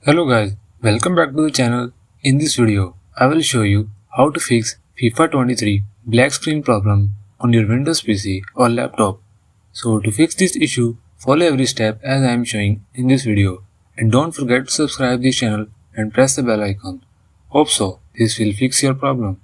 Hello guys, welcome back to the channel. In this video, I will show you how to fix FIFA 23 black screen problem on your Windows PC or laptop. So to fix this issue, follow every step as I am showing in this video, and don't forget to subscribe this channel and press the bell icon. Hope so, this will fix your problem.